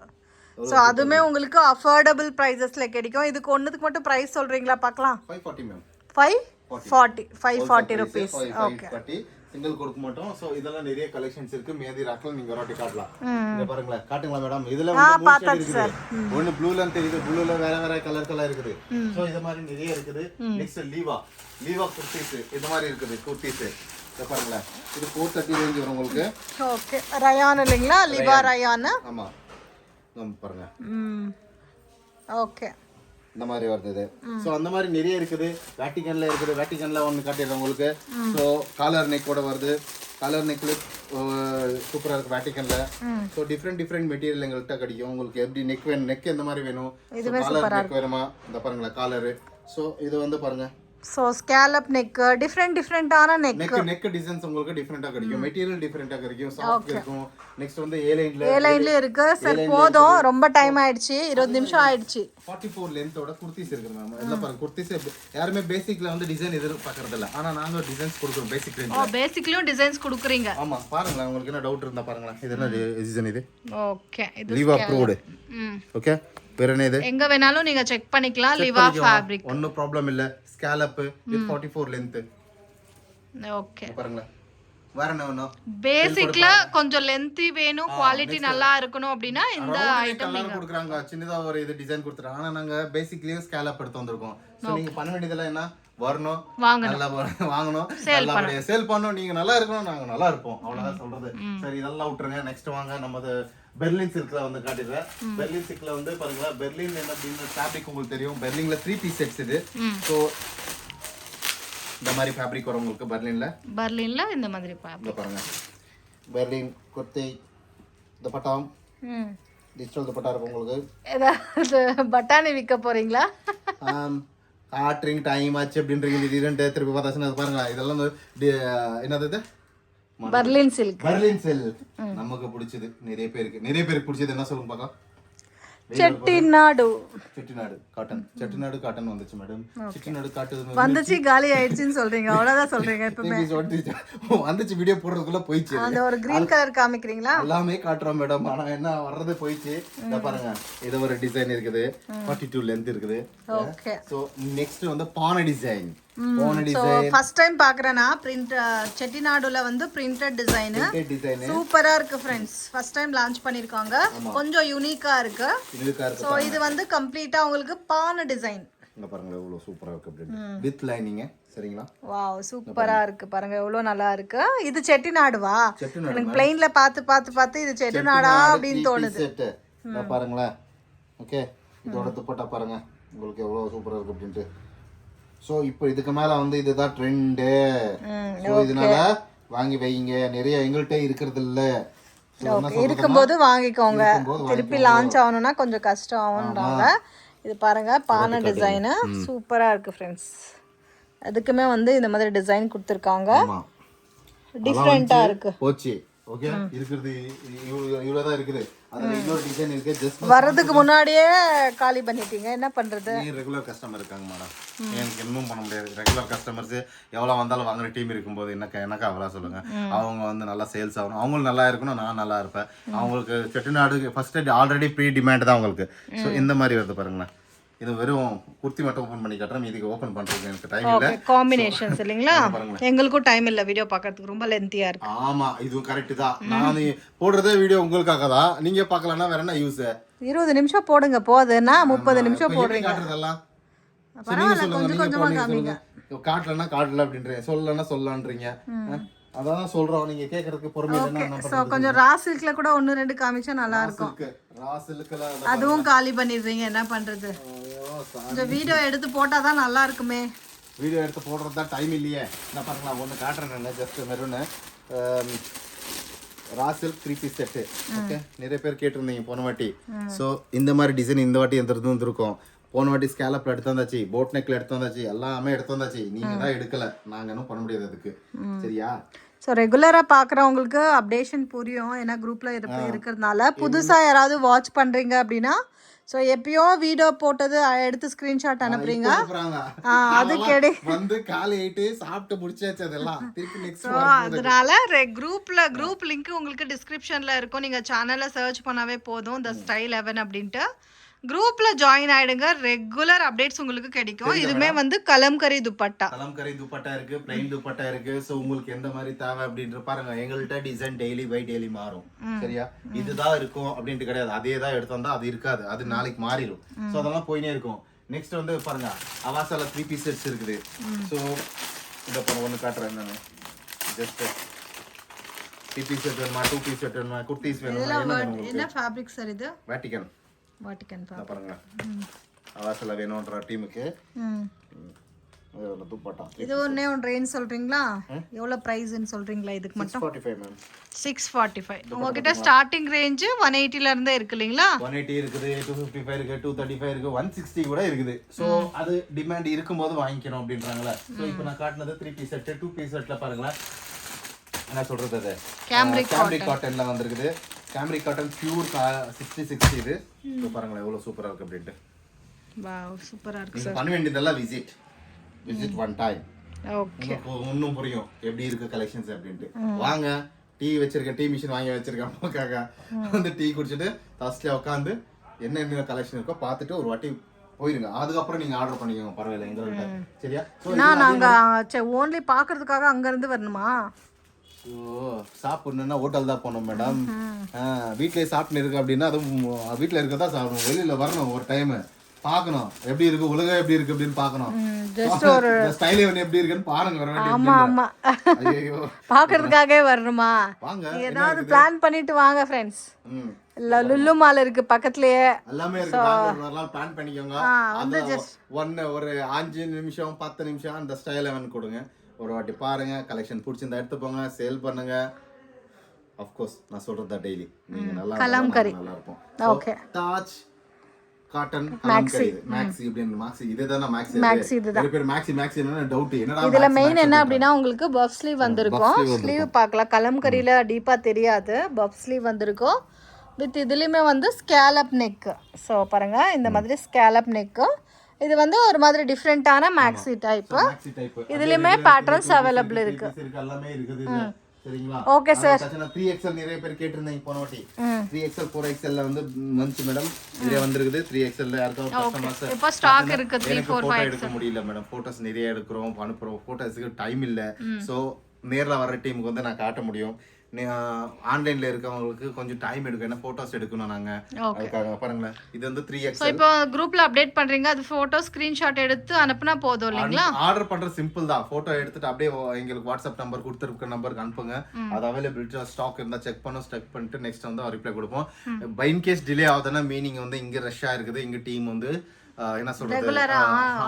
ஸோ அதுவுமே உங்களுக்கு அஃபோர்டபுள் ப்ரைஸஸ்ல கிடைக்கும். இதுக்கு ஒன்றுக்கு மட்டும் ப்ரைஸ் சொல்றீங்களா பார்க்கலாம்?
540 மேம்.
540 rupees. ஓகே,
சிங்கிள் கொடுக்க மாட்டோம். சோ இதெல்லாம் நிறைய கலெக்ஷன்ஸ் இருக்கு. மேதி ராக்ல நீங்க ஒரு வாட்டி காட்டலாம். இங்க பாருங்களா, காட்டுங்களா மேடம்? இதுல வந்து மூணு ஷேட் இருக்குது. ஒன்னு ப்ளூல தெரியுது, ப்ளூல வேற கலர் இருக்குது. சோ இந்த மாதிரி நிறைய இருக்குது. நெக்ஸ்ட் லீவா குர்தீஸ் இந்த மாதிரி இருக்குது. குர்தீஸ் இத பாருங்களா, இது 430 ரேஞ்ச் வரும் உங்களுக்கு.
ஓகே, ரயான் இல்லீங்களா? லிவா ரயான்.
ஆமா, நம்ம பாருங்க.
ஓகே,
இந்த மாதிரி வருது. சோ அந்த மாதிரி நிறைய இருக்குது. வேட்டிகன்ல இருக்குது. வேட்டிகன்ல ஒன்னு காட்டிடுறேன் உங்களுக்கு. சோ காலர் நெக்கோட வருது. காலர் நெக்ல சூப்பரா இருக்கு வேட்டிகன்ல. சோ டிஃபரெண்ட் மெட்டீரியல் எங்கள்கிட்ட கிடைக்கும். உங்களுக்கு எப்படி நெக் வேணும், நெக் எந்த மாதிரி வேணும், காலர் நெக் வேணுமா, இந்த பாருங்களா காலர். சோ இது வந்து பாருங்க,
சோ ஸ்கேலப் நெக், டிஃபரெண்டான
நெக் டிசைன்ஸ் உங்களுக்கு டிஃபரெண்டா கிடைக்கும். மெட்டீரியல் டிஃபரெண்டா கிடைக்கும். சாஃப்ட் இருக்கும். நெக்ஸ்ட் வந்து ஏ லைன்ல
இருக்கு. சார் போதும், ரொம்ப டைம் ஆயிடுச்சு, 20 நிமிஷம் ஆயிடுச்சு.
44 லென்த்தோட குர்தீஸ் இருக்கு மேம். எல்லாம் பாருங்க, குர்தீஸ் யாருமே பேசிக்ல வந்து டிசைன் எதிர்பார்க்கறது இல்ல. ஆனா நாங்க டிசைன்ஸ் கொடுக்குறோம் பேசிக் ரேஞ்ச்ல.
பேசிக்லயும் டிசைன்ஸ் கொடுக்குறீங்க? ஆமா,
பாருங்க. உங்களுக்கு என்ன டவுட் இருந்தா பாருங்க. இது என்ன டிசைன் இது?
ஓகே, இது
லீவ் அப்ரூவ்ட். ஓகே, வேற என்ன இது?
எங்க வேணாலும் நீங்க செக் பண்ணிக்கலாம். லிவா ஃபேப்ரிக்,
ஒண்ணும் ப்ராப்ளம் இல்ல. Scallop with 44 length.
ஓகே,
பாருங்க. வேற என்ன வேணும்?
பேசிக்ல கொஞ்சம் லெந்தி வேணும், குவாலிட்டி நல்லா இருக்கணும் அப்படினா இந்த ஐட்டம்
நீங்க கொடுக்குறாங்க. சின்னதா ஒரு இது டிசைன் கொடுத்துறாங்க. ஆனா நாங்க பேசிக்லயே ஸ்கேலப் எடுத்து வந்திருக்கோம். சோ நீங்க பண்ண வேண்டியதெல்லாம் என்ன? வரணும், நல்லா வாங்கணும், நல்லா சேல் பண்ணணும், நீங்க நல்லா இருக்கணும், நாங்க நல்லா இருப்போம். அவ்வளவுதான் சொல்றது. சரி, இதெல்லாம் விட்டுருங்க. நெக்ஸ்ட் வாங்க, நமது பெர்லின் சில்க்ல வந்து காட்டிடுறேன். பெர்லின் சில்க்ல வந்து பாருங்களா, பெர்லின் என்ன அப்படின்னு ஃபேப்ரிக் உங்களுக்கு தெரியும். பெர்லின்ல 3 பீஸ் செட்ஸ் இது. சோ இந்த மாதிரி ஃபேப்ரிக் வரும் உங்களுக்கு பெர்லின்ல இந்த மாதிரி ஃபேப்ரிக் பாருங்க. பெர்லின் குர்த்தி துப்பட்டா, டிஜிட்டல் துப்பட்டா இருக்கும் உங்களுக்கு.
ஏதாவது பட்டாணி விற்க போறீங்களா?
காட்ரிங் டைம் ஆச்சு அப்படின்றீங்க. திடீர்னு திருப்பி பார்த்தாச்சுன்னா பாருங்களா, இதெல்லாம் என்னது இது?
Berlin silk.
நமக்கு பிடிச்சது நிறைய பேருக்கு பிடிச்சது என்ன சொல்லுங்க பார்க்கலாம்?
செட்டிநாடு
காட்டன் வந்துச்சு மேடம். செட்டிநாடு காட்டன்
வந்துச்சு, காலி ஆயிடுச்சுன்னு சொல்றீங்க, அவ்வளவுதான் சொல்றீங்க. இப்பவே
வந்துச்சு, வீடியோ போடுறதுக்குள்ள போயிடுச்சு.
அந்த ஒரு கிரீன் கலர் காமிக்கிறீங்களா?
எல்லாமே காட்டுறோம் மேடம். ஆனா என்ன வர்றது போயிடுச்சு. இத பாருங்க, இது ஒரு டிசைன் இருக்குது. 42 லெந்த் இருக்குது.
ஓகே,
சோ நெக்ஸ்ட் வந்து பானை டிசைன்.
ஃபர்ஸ்ட் டைம் பாக்குறேனா பிரிண்ட் செட்டிநாடுல வந்து பிரிண்டட் டிசைன். சூப்பரா இருக்கு फ्रेंड्स. ஃபர்ஸ்ட் டைம் லான்ச் பண்ணிருக்காங்க. கொஞ்சம் யூனிக்கா இருக்கு. சோ இது வந்து கம்ப்ளீட்டா உங்களுக்கு பானை டிசைன்.
இங்க பாருங்க எவ்வளவு சூப்பரா இருக்கு அப்படி வித் லைனிங். சரிங்களா?
வாவ், சூப்பரா இருக்கு பாருங்க, எவ்வளவு நல்லா இருக்கு. இது செட்டிநாடுவா? எனக்கு பிளைன்ல பார்த்து இது செட்டிநாடா அப்படின்னு தோணுது.
இத பாருங்களா. ஓகே, இதோட துப்பட்டா பாருங்க உங்களுக்கு எவ்வளவு சூப்பரா இருக்கு அப்படினு. சோ இப்போ இதுக்கு மேல வந்து இதுதான் ட்ரெண்ட். சோ இதனால வாங்கி வைங்க. நிறைய எங்கள்கிட்ட இருக்கிறது இல்ல.
இருக்கும்போது வாங்கிக்கோங்க. திருப்பி லான்ச் ஆகணும்னா கொஞ்சம் கஷ்டம் ஆகும்ன்றாங்க. இது பாருங்க, பானை டிசைன் சூப்பரா இருக்கு फ्रेंड्स. அதுக்குமே வந்து இந்த மாதிரி டிசைன் கொடுத்திருக்காங்க. டிஃபரெண்டா இருக்கு.
போச்சு. ஓகே, இருக்குது இவ்வளவுதான் இருக்குது. அதுல இன்னொரு டிசைன் இருக்கு. ஜஸ்ட்
வரதுக்கு முன்னாடியே காலி பண்ணிட்டீங்க, என்ன பண்றது?
ரெகுலர் கஸ்டமர் இருக்காங்க மேடம், எனக்கு இன்னும் பண்ண முடியாது. ரெகுலர் கஸ்டமர்ஸ் எவ்வளவு வந்தாலும் வாங்குற டீம் இருக்கும்போது எனக்கு அவ்வளோ சொல்லுங்க. அவங்க வந்து நல்லா சேல்ஸ் ஆகணும், அவங்களும் நல்லா இருக்கணும், நான் நல்லா இருப்பேன். அவங்களுக்கு Chettinad first already pre demand தான் அவங்களுக்கு. ஸோ இந்த மாதிரி வருது பாருங்களேன். இது வெறும் குர்த்தி மட்டும் ஓபன் பண்ணி காட்டுறேன். இதுக்கு ஓபன் பண்றதுக்கு எனக்கு டைம் இல்ல.
காம்பினேஷன்ஸ் இல்லீங்களா? எங்களுக்கும் டைம் இல்ல, வீடியோ பார்க்கிறதுக்கு ரொம்ப லெந்தியா இருக்கு.
ஆமா, இதுவும் கரெக்ட் தான். நான் போடுறதே வீடியோ உங்களுக்காக தான். நீங்க பார்க்கலனா வேற என்ன யூஸ்?
20 நிமிஷம் போடுங்க போதுன்னா 30 நிமிஷம் போடுறீங்க.
காட்டுறதெல்லாம்
பரவாயில்ல, கொஞ்சம் கொஞ்சமா காமிங்க.
காட்டலனா காட்டல அப்படின்றீங்க, சொல்லலனா சொல்லலான்றீங்க. அதான் சொல்றோம், நீங்க கேக்குறதுக்கு பொறுமையா என்ன
சோ கொஞ்சம் ரா சில்க்ல கூட 1-2 காமிச்சா நல்லா இருக்கும்.
ரா சில்க்ல
அதுவும் காலி பண்ணிடுறீங்க, என்ன பண்றது? இந்த வீடியோ எடுத்து போட்டா தான் நல்லா இருக்குமே.
வீடியோ எடுத்து போடுறது தான் டைம் இல்லையே. என்ன பண்ணலாம், ஒன்னு காட்டுறேன் நான். Just maroon raw silk 3 piece set. Okay, நிறைய பேர் கேட்டிருந்தீங்க போன வாட்டி. சோ இந்த மாதிரி டிசைன் இந்த வாட்டி எந்திரதும் இருக்கும். போன வாட்டி ஸ்கேலப்ல எடுத்து வந்தாச்சு, போட் நெக்ல எடுத்து வந்தாச்சு, எல்லாமே எடுத்து வந்தாச்சு. நீங்க தான் எடுக்கல, நாங்க இன்னும் பண்ண முடியாது அதுக்கு. சரியா?
ஸோ ரெகுலராக பார்க்குறவங்களுக்கு அப்டேஷன் புரியும், ஏன்னா குரூப்பில் இருக்கிறதுனால. புதுசாக யாராவது வாட்ச் பண்ணுறீங்க அப்படின்னா ஸோ எப்பயோ வீடியோ போட்டது எடுத்து ஸ்க்ரீன்ஷாட் அனுப்புறீங்க அது
வந்து காலை ஆயிட்டு சாப்பிட்டு முடிச்சாச்சு அதெல்லாம் திருப்பி நெக்ஸ்ட்
ஸோ அதனால குரூப் லிங்க் உங்களுக்கு டிஸ்கிரிப்ஷனில் இருக்கும். நீங்கள் சேனலில் சர்ச் பண்ணாவே போதும் த ஸ்டைல் 11 அப்படின்ட்டு குரூப்ல ஜாயின் ஆயிடுங்க. ரெகுலர் அப்டேட்ஸ் உங்களுக்கு கிடைக்கும். இதுமே வந்து கலம்கரி துப்பட்டா
இருக்கு, பிளைன் துப்பட்டா இருக்கு. சோ உங்களுக்கு எந்த மாதிரி தேவை அப்படின்ற பாருங்க. எங்கள்கிட்ட டிசைன் டெய்லி பை டெய்லி மாறும். சரியா? இதுதான் இருக்கும் அப்படின்ட்டு கிடையாது. அதே தான் எடுத்து வந்தா அது இருக்காது, அது நாளைக்கு மாறிடும். சோ அதெல்லாம் போயினே இருக்கும். நெக்ஸ்ட் வந்து பாருங்க அவாசால 3 பீஸ் செட்ஸ் இருக்குது. சோ இத பாருங்க ஒன்னு காட்டுறேன் நான். ஜஸ்ட் 3 பீஸ் செட் வேணுமா, 2 பீஸ் செட் வேணுமா, குர்தீஸ் வேணுமா,
என்ன ஃபேப்ரிக் சார் இது?
வேட்டிகன் பாருங்க. அவாசல வேணும்ன்ற டீமுக்கு துப்பட்டா.
இது ஒண்ணே ஒன் ரேஞ்ச் சொல்றீங்களா? எவ்வளவு பிரைஸ்னு சொல்றீங்களா? இதுக்கு மட்டும்
645 மேம்.
645. உங்ககிட்ட ஸ்டார்டிங் ரேஞ்ச் 180 ல இருந்தே இருக்கு இல்லீங்களா?
180 இருக்குது, 255 இருக்கு, 235 இருக்கு, 160 கூட இருக்குது. சோ அது டிமாண்ட் இருக்கும்போது வாங்கிக்கணும் அப்படின்றாங்கல. சோ இப்போ நான் காட்டுனது 3 பீஸ் செட். 2 பீஸ் செட்ல பாருங்க என்ன சொல்றது, அது கேம்ரிக் காட்டன்ல வந்திருக்குது. கேம்ரிக் காட்டன் பியூர் 60 இது. இப்போ பாருங்க எவ்வளவு சூப்பரா இருக்கு அப்படிட்டு.
வாவ் சூப்பரா இருக்கு
சார். பண்ண வேண்டியதெல்லாம் விசிட் ஒன் டைம்.
ஓகே.
இன்னும் புரியும் எப்படி இருக்கு கலெக்ஷன்ஸ் அப்படிட்டு. வாங்க, டீ வச்சிருக்கேன், டீ மிஷின் வாங்கி வச்சிருக்கேன் அம்மாக்காக. வந்து டீ குடிச்சிட்டு ஃபர்ஸ்ட்ல உட்காந்து என்ன கலெக்ஷன் இருக்கோ பார்த்துட்டு ஒரு வாட்டி போயிருங்க. அதுக்கப்புறம் நீங்க ஆர்டர் பண்ணிக்கோங்க, பரவாயில்ல எங்கள்கிட்ட. சரியா?
நாங்க ஓன்லி பாக்குறதுக்காக அங்க இருந்து வரணுமா?
சாப்பிடணும்னா ஹோட்டல் தான் போகணும் மேடம். வீட்லயே சாப்பிட்டு இருக்கு அப்படின்னா அதுவும் வீட்டில் இருக்கதா சாப்பிடணும். வெளியில வரணும், ஒரு டைம் பார்க்கணும் எப்படி இருக்கு, உலகம் எப்படி இருக்கு அப்படின்னு பார்க்கணும். ஸ்டைல் எப்படி இருக்குன்னு பாருங்க.
ஆமா ஆமா, ஐயோ பாக்குறதுக்காகவே வரணுமா? வாங்க, ஏதாவது பிளான் பண்ணிட்டு வாங்க ஃப்ரெண்ட்ஸ். லுல்லு மால் இருக்கு பக்கத்துலயே,
எல்லாமே இருக்கு. ஒரு நாள் பிளான் பண்ணிக்கோங்க. ஒரு 5 நிமிஷம் 10 நிமிஷம் அந்த ஸ்டைல் 11 கொடுங்க. ஒரு வாட்டி பாருங்க, கலெக்ஷன் பிடிச்சிருந்தா எடுத்து போங்க, சேல் பண்ணுங்க. ஆஃப் கோர்ஸ் நான் சொல்றது டெய்லி நீங்க நல்லா
கலம்கரி
நல்லா இருக்கும்.
Okay.
Taj cotton kalamkari maxi இப்படின்னு மேக்ஸி இதுதான மேக்ஸி இதுதான். நிறைய பேர் மேக்ஸி என்னன்னா டவுட். என்னடா
இதுல மெயின் என்ன அப்படினா உங்களுக்கு பஃப் ஸ்லீவ் வந்திருக்கும். ஸ்லீவ் பார்க்கலாம், கலம்கரியில டீப்பா தெரியாது. பஃப் ஸ்லீவ் வந்திருக்கும் வித் இதுலயுமே வந்து ஸ்கேலப் நெக். சோ பாருங்க இந்த மாதிரி ஸ்கேலப் நெக். இது வந்து ஒரு மாதிரி டிஃபரெண்டான மேக்ஸி டைப். இதுலயுமே பேட்டர்ன்ஸ் அவைலபிள் இருக்கு.
எல்லாமே இருக்குது. சரிங்களா?
Okay sir.
3XL நிறைய பேர் கேட்டிருந்தீங்க போன வாட்டி. 3XL 4XL ல வந்து மஞ்சு மேடம் நிறைய வந்திருக்குது. 3XL ல யாருக்காவது கஸ்டமர்ஸ்
இப்போ ஸ்டாக் இருக்கு. 3 4 5
எடுக்க முடியல மேடம். போட்டோஸ் நிறைய எடுக்கிறோம், அனுப்புறோம். போட்டோஸ்க்கு டைம் இல்ல. சோ நேர்ல வர டீமுக்கு வந்து நான் காட்ட முடியும். ஆன்லைன்ல இருக்கவங்களுக்கு கொஞ்சம் டைம் எடுக்கும், ஏன்னா போட்டோஸ் எடுக்கணும் நாங்க. அதுக்காக பாருங்களேன் இது வந்து 3XL.
சோ இப்போ குரூப்ல அப்டேட் பண்றீங்க, அது போட்டோ ஸ்கிரீன்ஷாட் எடுத்து அனுப்புனா போதும் இல்லீங்களா?
ஆர்டர் பண்றது சிம்பிள் தான். போட்டோ எடுத்துட்டு அப்படியே எங்களுக்கு வாட்ஸ்அப் நம்பர் கொடுத்திருக்க நம்பருக்கு அனுப்புங்க. அது அவைலபிலிட்டி ஸ்டாக் இருந்தா செக் பண்ணிட்டு நெக்ஸ்ட் வந்து ரிப்ளை கொடுப்போம். பை இன் கேஸ் டிலே ஆகுதுன்னா மீனிங் வந்து இங்க ரஷ்ஷா இருக்குது, இங்க டீம் வந்து என்ன சொல்றது
ரெகுலரா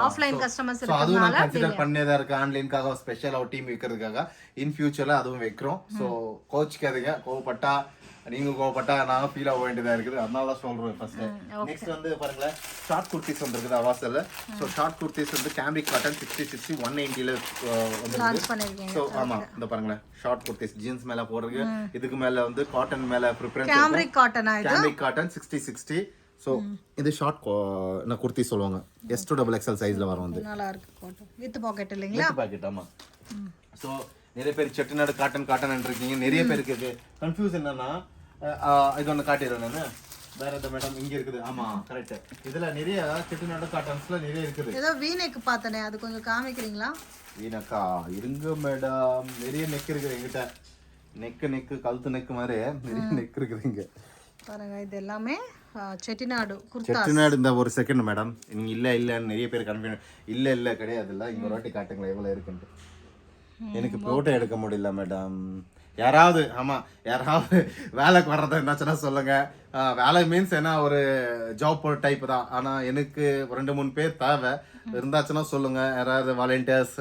ஆஃப்லைன் கஸ்டமர்ஸ் இருக்கனால
அதுவும் நான் கன்சிடர் பண்ணேதா இருக்கு. ஆன்லைனுக்காக ஸ்பெஷல் ஒரு டீம் வைக்கிறதுக்காக இன் ஃபியூச்சர்ல அதுவும் வைக்கிறோம். ஸோ கோச்சிக்காதீங்க, கோவப்பட்டா நீங்க கோவப்பட்டா நாங்க ஃபீல் ஆக வேண்டியதா இருக்குது. அதனால தான் சொல்றேன் ஃபர்ஸ்ட். நெக்ஸ்ட் வந்து பாருங்களேன் ஷார்ட் குர்த்திஸ் வந்திருக்குது அவாசல்ல. ஸோ ஷார்ட் குர்த்திஸ் வந்து கேம்ரிக் காட்டன் 60 190 வந்து. ஸோ ஆமா இந்த பாருங்களேன் ஷார்ட் குர்த்திஸ் ஜீன்ஸ் மேல போடுறது. இதுக்கு மேல வந்து காட்டன் மேல ப்ரிஃபரன்ஸ்
கேம்ரிக்
காட்டன் 60 ஸோ இது ஷார்ட் நான் குர்த்தி சொல்லுவாங்க. S to XXL சைஸ்ல வரும். வந்து
நல்லா இருக்கு காட்டன் வித் பாக்கெட் இல்லீங்களா?
வித் பாக்கெட் ஆமா. ஸோ நிறைய பேர் செட்டிநாடு காட்டன் இருக்கீங்க. நிறைய பேருக்கு இது கன்ஃபியூஸ் என்னன்னா இது ஒன்று காட்டிடுறேன் நான். வேற எந்த மேடம் இங்க இருக்குது. ஆமா கரெக்ட். இதுல நிறைய செட்டிநாடு காட்டன்ஸ்ல நிறைய இருக்குது.
ஏதோ வீநெக் பார்த்தனே, அது கொஞ்சம் காமிக்கிறீங்களா?
வீநெக்கா இருங்க மேடம், நிறைய நெக் இருக்குது எங்கிட்ட. நெக்கு கழுத்து நெக் மாதிரி நிறைய நெக் இருக்குது இங்க
பாருங்க. இது எல்லாமே செட்டிநாடு குர்தா.
செட்டிநாடு இந்த ஒரு செகண்ட் மேடம், நீங்க இல்லன்னு நிறைய பேர் கன்ஃபியூஸ். இல்ல கிடையாதுல்ல. இங்க ஒரு வாட்டி காட்டுங்களா எவ்வளவு இருக்குன்னு. எனக்கு போட்டோ எடுக்க முடியல மேடம். யாராவது வேலைக்கு வர்றதா இருந்தாச்சுன்னா சொல்லுங்க. வேலை மீன்ஸ் என்ன ஒரு ஜாப் டைப் தான். ஆனா எனக்கு 2-3 பேர் தேவை இருந்தாச்சுன்னா சொல்லுங்க. யாராவது வாலண்டியர்ஸ்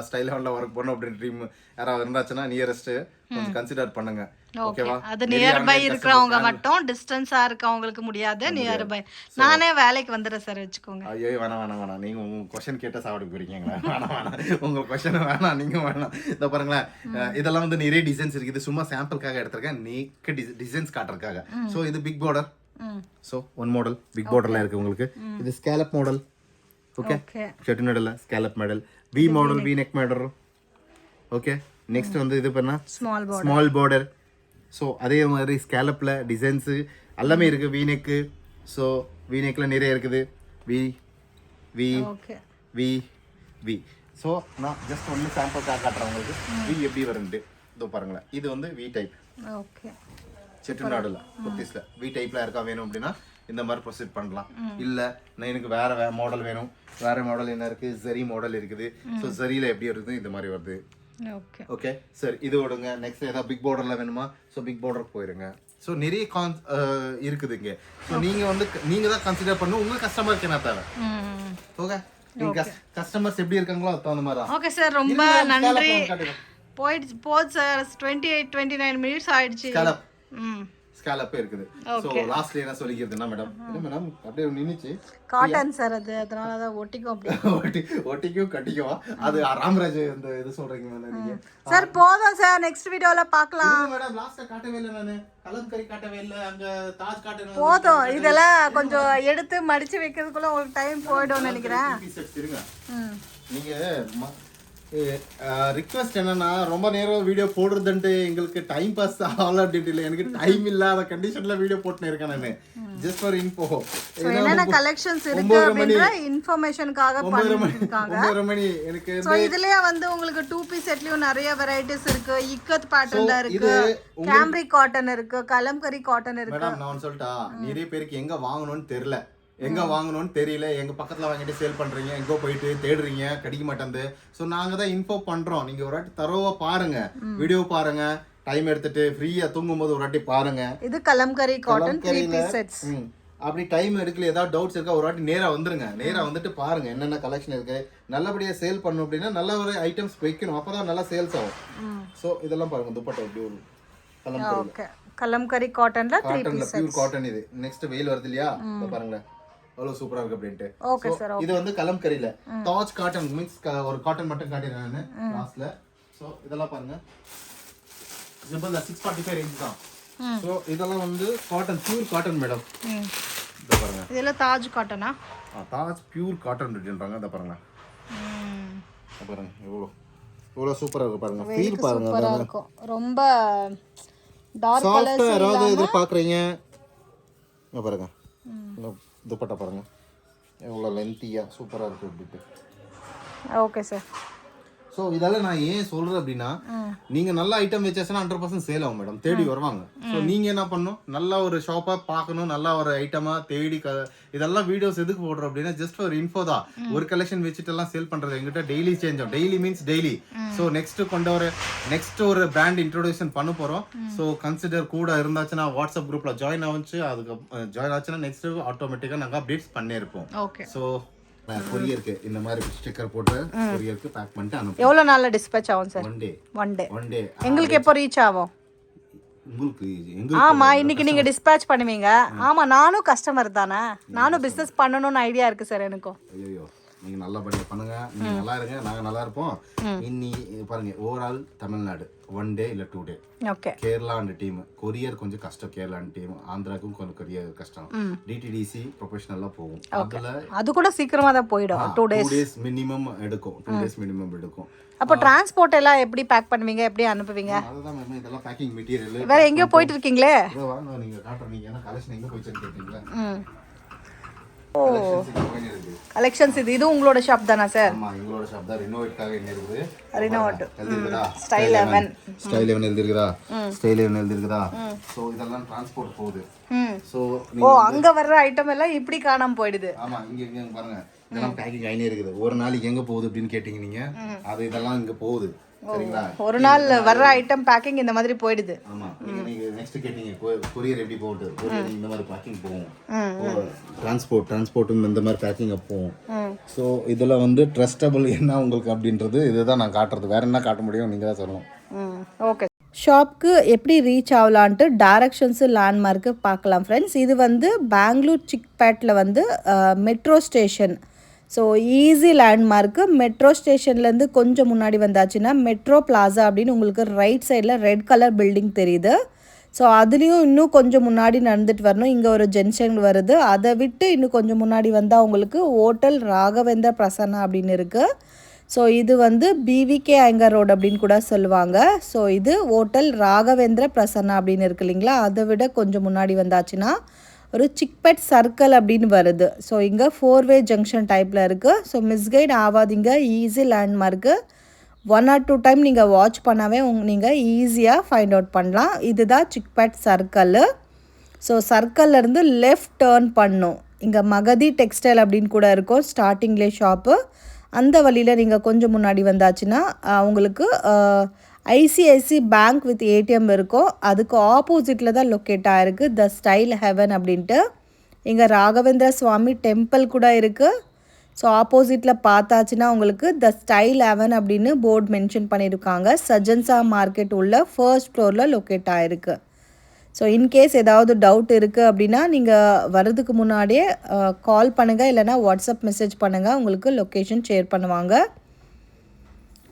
ஸ்டைல் ஒர்க் பண்ணும் அப்படின்னு ட்ரீம் யாராவது இருந்தாச்சுன்னா நியரஸ்ட் கொஞ்சம் கன்சிடர் பண்ணுங்க. ஓகேவா?
அது நியர்பை இருக்கிறவங்க மட்டும், டிஸ்டன்ஸா இருக்கவங்களுக்கு முடியாது. நியர்பை நானே வேலைக்கு வந்துடுறேன் சார் வச்சுக்கோங்க.
ஐயோ வேணாம் நீங்க உங்க क्वेश्चन கேட்ட சாப்பிட போறீங்களா? வேணாம் உங்க क्वेश्चन வேணாம், நீங்க வேணாம். இத பாருங்களேன் இதெல்லாம் வந்து நிறைய டிசைன்ஸ் இருக்குது. சும்மா சாம்பிளுக்காக எடுத்திருக்கேன், நீக்க டிசைன்ஸ் காட்டுறதுக்காக. சோ இது big border so one model big பார்டர்ல இருக்கு உங்களுக்கு. இது ஸ்கேலப் மாடல். ஓகே, செட்டிநாடுல scallop model. V model, V neck model. Okay, next வந்து இது பண்ணா ஸ்மால் பார்டர். ஸோ அதே மாதிரி ஸ்கேலப்ல டிசைன்ஸு எல்லாமே இருக்கு. V neck. ஸோ வி நெக்ல நிறைய இருக்குது. V V V V. So நான் ஜஸ்ட் ஒன்று சாம்பிள் காட்டுறேன் உங்களுக்கு வி எப்படி வரும்ட்டு. இதோ பாருங்களேன், இது வந்து வி டைப்.
ஓகே,
செட்டிநாடுல குர்த்திஸ்ல வி டைப்ல இருக்கா வேணும் அப்படின்னா இந்த மாதிரி ப்ரொசீட் பண்ணலாம். இல்ல நான் எனக்கு வேற மாடல் வேணும், வேற மாடல் என்ன இருக்கு, ஜரி மாடல் இருக்குது. ஸோ ஜரியில எப்படி வருது இந்த மாதிரி வருது.
ஓகே
ஓகே சார், இது விடுங்க. நெக்ஸ்ட் ஏதாவது பிக் பார்டர்ல வேணுமா, ஸோ பிக் பார்டர் போயிருங்க. ஸோ நிறைய இருக்குதுங்க. ஸோ நீங்க வந்து நீங்க தான் கன்சிடர் பண்ணணும் உங்க கஸ்டமருக்கு என்ன தேவை. ஓகே, நீங்க கஸ்டமர்ஸ் எப்படி இருக்காங்களோ அது தகுந்த மாதிரி.
ஓகே சார், ரொம்ப நன்றி. போது சார், 28-29 மினிட்ஸ் ஆயிடுச்சு.
ஸ்கேலப் இருக்குது. சோ லாஸ்ட்ல என்ன சொல்லிக்கிறதுனா மேடம், என்ன மேடம் அப்படியே நின்னுச்சு
காட்டன் சார், அதனால தான் ஒட்டிக்கும் அப்படி
ஒட்டிக்கும் கட்டிக்கும். அது ராமராஜ் இந்த இது சொல்றீங்க மேடம் நீங்க.
சார் போதும் சார், நெக்ஸ்ட் வீடியோல பார்க்கலாம்.
மேடம் லாஸ்டா காட்டவே இல்ல, நானு கலம்கரி காட்டவே இல்ல, அங்க தாஜ் காட்டணும்.
போதும், இதெல்லாம் கொஞ்சம் எடுத்து மடிச்சு வைக்கிறதுக்குள்ள உங்களுக்கு டைம் போய்டும் நினைக்கிறேன்.
நீங்க ரிக்வெஸ்ட் என்னன்னா, ரொம்ப நேரம் வீடியோ போடுறதுன்ட்டு எங்களுக்கு டைம் பாஸ் ஆகல அப்படின்ட்டு இல்லை, எனக்கு டைம் இல்லாத கண்டிஷன்ல வீடியோ போட்டுன்னு இருக்கேன் நானு. Just for info.
என்னென்ன கலெக்ஷன்ஸ் இருக்கு அப்படிங்கற இன்ஃபர்மேஷனுக்காக பண்ணிருக்காங்க.
9 மணி எனக்கு.
சோ இதுலயே வந்து உங்களுக்கு 2 பீஸ் செட்லயும் நிறைய வெரைட்டிஸ் இருக்கு. இக்கத் பேட்டர்ன்ல இருக்கு, கேம்ரிக் காட்டன் இருக்கு, கலம்கரி காட்டன் இருக்கு.
மேடம் நான் சொல்லிட்டா, நிறைய பேருக்கு எங்க வாங்கணும்னு தெரியல, எங்க வாங்கணும்னு தெரியல. எங்க பக்கத்துல வாங்கிட்டு சேல் பண்றீங்க, எங்கோ போயிட்டு தேடுறீங்க, கிடைக்க மாட்டேங்குது. ஸோ நாங்க தான் இன்ஃபோ பண்றோம். நீங்க ஒரு வாட்டி தரோவா பாருங்க, வீடியோ பாருங்க, டைம் எடுத்துட்டு ஃப்ரீயா தூங்கும் போது ஒரு வாட்டி பாருங்க.
இது கலம்கரி காட்டன் 3 பீஸ் செட்ஸ்.
அப்படி டைம் எடுக்கல, ஏதாவது டவுட்ஸ் இருக்கா, ஒரு வாட்டி நேரா வந்துருங்க. நேரா வந்துட்டு பாருங்க என்னென்ன கலெக்ஷன் இருக்கு. நல்லபடியா சேல் பண்ணணும் அப்படின்னா நல்ல ஒரு ஐட்டம்ஸ் வைக்கணும், அப்பதான் நல்லா சேல்ஸ் ஆகும். ஸோ இதெல்லாம் பாருங்க, துப்பட்டா எப்படி ஒரு
கலம்கரி காட்டன்ல 3 பீஸ்
பியூர் காட்டன். இது நெக்ஸ்ட் வெயில் வருது இல்லையா, இத பாருங்க அவ்வளவு சூப்பரா இருக்கு அப்படின்ட்டு.
ஓகே சார்,
இது வந்து கலம்கரியில தாஜ் காட்டன் மிக்ஸ், ஒரு காட்டன் மட்டும் காட்டிறேன் நானு லாஸ்ட்ல. சோ இதெல்லாம் பாருங்க, ஜிபல்ல 645 ரேஞ்ச் தான். சோ இதெல்லாம் வந்து காட்டன், பியூர் காட்டன் மேடம். இத பாருங்க,
இதெல்லாம் தாஜ் காட்டனா?
தாஜ் பியூர் காட்டன் அப்படின்றாங்க. இத பாருங்க, இத பாருங்க எவ்வளவு சூப்பரா இருக்கு பாருங்க. ஃபீல் பாருங்க,
சூப்பரா இருக்கும். ரொம்ப டார்க் கலர்ஸ்
சாஃப்ட்டா யாராவது இது பாக்குறீங்க, இங்க பாருங்க துப்பட்டா பாருங்க எவ்வளோ லென்த்தியா சூப்பராக இருக்கு அப்படின்ட்டு.
Okay sir.
ஸோ இதெல்லாம் நான் ஏன் சொல்கிறேன் அப்படின்னா, நீங்கள் நல்ல ஐட்டம் வச்சாச்சுன்னா 100% சேல் ஆகும் மேடம், தேடி வருவாங்க. ஸோ நீங்கள் என்ன பண்ணணும், நல்ல ஒரு ஷாப்பாக பார்க்கணும், நல்ல ஒரு ஐட்டமாக தேடி இதெல்லாம் வீடியோஸ் எதுக்கு போடுறோம் அப்படின்னா ஜஸ்ட் ஒரு இன்ஃபோ தான். ஒரு கலெக்ஷன் வச்சுட்டு எல்லாம் சேல் பண்ணுறது எங்கிட்ட டெய்லி சேஞ்ச் ஆகும். Daily means daily. So next ஒரு பிராண்ட் இன்ட்ரோடக்ஷன் பண்ண போகிறோம். ஸோ கன்சிடர் கூட இருந்தாச்சுன்னா வாட்ஸ்அப் குரூப்பில் ஜாயின் ஆச்சு, அதுக்கு ஜாயின் ஆச்சுன்னா நெக்ஸ்ட் ஆட்டோமேட்டிக்காக நாங்கள் அப்டேட்ஸ் பண்ணியிருப்போம்.
ஓகே.
ஸோ கொரியருக்கு இந்த மாதிரி ஸ்டிக்கர் போட்டு கொரியருக்கு பேக் பண்ணிட்டு அனுப்புங்க.
எவ்வளவு நாள்ல டிஸ்பேட்ச் ஆகும் சார்? One day. எங்களுக்கு எப்போ ரீச் ஆகும்? உங்களுக்கு ஆமா, இன்னைக்கு நீங்க டிஸ்பேட்ச் பண்ணுவீங்க. ஆமா, நானும் கஸ்டமர் தானே, நானும் பிசினஸ் பண்ணணும்னு ஐடியா இருக்கு சார் எனக்கும்.
ஐயோ, நீங்க நல்லபடியா பண்ணுங்க, நீங்க நல்லா இருங்க, நாங்க நல்லா இருப்போம். இன்னி பாருங்க, ஓவரால் தமிழ்நாடு 1 டே இல்ல 2 day.
Okay.
Kerala and team courier கொஞ்சம் கஷ்டம், கேரளா அண்ட் டீம் ஆந்திராக்கும் கொஞ்சம் கொரியர் கஷ்டம். டிடிடிசி ப்ரொஃபஷனலா போகும், அதுல
அது கூட சீக்கிரமா தான் போய்டும். 2 டேஸ்
மினிமம் எடுக்கும். 2 டேஸ் மினிமம் எடுக்கும்.
அப்போ டிரான்ஸ்போர்ட் எல்லாம் எப்படி பேக் பண்ணுவீங்க, எப்படி அனுப்புவீங்க?
அதுதான் மேம், இதெல்லாம் பேக்கிங் மெட்டீரியல்.
வேற எங்கேயோ போயிட்டு இருக்கீங்களே,
வாங்க நீங்க காட்டுறீங்க. ஏன்னா கலெக்ஷன் எங்க போயிட்டு கேட்டீங்களா?
ஓ, கலெக்ஷன்ஸ் இது உங்களோட ஷாப் தானா சார்?
ஆமா, எங்களோட ஷாப் தான். ரினோவேட்காக என்ன இருக்குது,
ரினோவேட்
எழுதிருக்குதா,
ஸ்டைல் 11
எழுதிருக்குதா, ஸ்டைல் 11 எழுதிருக்குதா. சோ இதெல்லாம் டிரான்ஸ்போர்ட் போகுது. சோ
ஓ, அங்க வர்ற ஐட்டம் எல்லாம் இப்படி காணாம போயிடுது.
ஆமா, இங்க பாருங்க, இதெல்லாம் பேக்கிங் ஆயினே இருக்குது. ஒரு நாளைக்கு எங்க போகுது அப்படின்னு கேட்டீங்க நீங்க, அது இதெல்லாம் இங்க போகுது. சரிங்களா, ஒரு நாள்
வர்ற ஐட்டம் பேக்கிங் இந்த மாதிரி போயிடுது.
ஆமா, நீங்க நெக்ஸ்ட் கேட்டீங்க கொரியர் எப்படி போகுது, கொரியர் இந்த மாதிரி பேக்கிங் போகும். டிரான்ஸ்போர்ட்டும் இந்த மாதிரி பேக்கிங் போகும். ஸோ இதெல்லாம் வந்து ட்ரஸ்டபிள் என்ன உங்களுக்கு அப்படின்றது இதுதான் நான் காட்டுறது. வேற என்ன காட்ட முடியும், நீங்க தான் சொல்லணும்.
ஓகே. ஷாப்க்கு எப்படி ரீச் ஆகலான்ட்டு டைரக்ஷன்ஸு லேண்ட்மார்க்கு பார்க்கலாம் ஃப்ரெண்ட்ஸ். இது வந்து பெங்களூர் சிக்பேட்டில் வந்து metro station. So easy landmark. Metro ஸ்டேஷன்லேருந்து கொஞ்சம் முன்னாடி வந்தாச்சுன்னா மெட்ரோ பிளாசா அப்படின்னு உங்களுக்கு ரைட் சைடில் ரெட் கலர் பில்டிங் தெரியுது.
ஸோ அதுலேயும் இன்னும் கொஞ்சம் முன்னாடி நடந்துட்டு வரணும். இங்கே ஒரு ஜென்ஷன் வருது, அதை விட்டு இன்னும் கொஞ்சம் முன்னாடி வந்தால் உங்களுக்கு ஹோட்டல் ராகவேந்திர பிரசன்னா அப்படின்னு இருக்குது. ஸோ இது வந்து பிவிகே ஐயங்கார் ரோடு அப்படின்னு கூட சொல்லுவாங்க. ஸோ இது ஹோட்டல் ராகவேந்திர பிரசன்னா அப்படின்னு இருக்கு இல்லைங்களா, அதை விட கொஞ்சம் முன்னாடி வந்தாச்சுன்னா ஒரு சிக்பெட் சர்க்கிள் அப்படின்னு வருது. ஸோ இங்கே 4-வே ஜங்ஷன் டைப்பில் இருக்குது. ஸோ மிஸ்கைட் ஆகாதீங்க, ஈஸி லேண்ட்மார்க்கு. 1 or 2 டைம் நீங்கள் வாட்ச் பண்ணாவே நீங்கள் ஈஸியாக ஃபைண்ட் அவுட் பண்ணலாம். இதுதான் சிக்பெட் சர்க்கிள். ஸோ சர்க்கிள்லேருந்து லெஃப்ட் டேர்ன் பண்ணும். இங்கே மகதி டெக்ஸ்டைல் அப்படின்னு கூட இருக்கும் ஸ்டார்டிங்லேயே ஷாப்பு. அந்த வழியில் நீங்கள் கொஞ்சம் முன்னாடி வந்தாச்சுன்னா உங்களுக்கு ஐசிஐசி பேங்க் வித் ஏடிஎம் இருக்கும். அதுக்கு ஆப்போசிட்டில் தான் லொக்கேட் ஆகிருக்கு த ஸ்டைல் ஹெவன் அப்படின்ட்டு. இங்கே ராகவேந்திர சுவாமி டெம்பிள் கூட இருக்குது. ஸோ ஆப்போசிட்டில் பார்த்தாச்சுன்னா உங்களுக்கு த ஸ்டைல் ஹெவன் அப்படின்னு போர்டு மென்ஷன் பண்ணியிருக்காங்க. சஜன்சா மார்க்கெட் உள்ள ஃபர்ஸ்ட் ஃப்ளோரில் லொக்கேட் ஆகிருக்கு. ஸோ இன்கேஸ் ஏதாவது டவுட் இருக்குது அப்படின்னா நீங்கள் வர்றதுக்கு முன்னாடியே கால் பண்ணுங்கள், இல்லைனா வாட்ஸ்அப் மெசேஜ் பண்ணுங்கள், உங்களுக்கு லொக்கேஷன் ஷேர் பண்ணுவாங்க.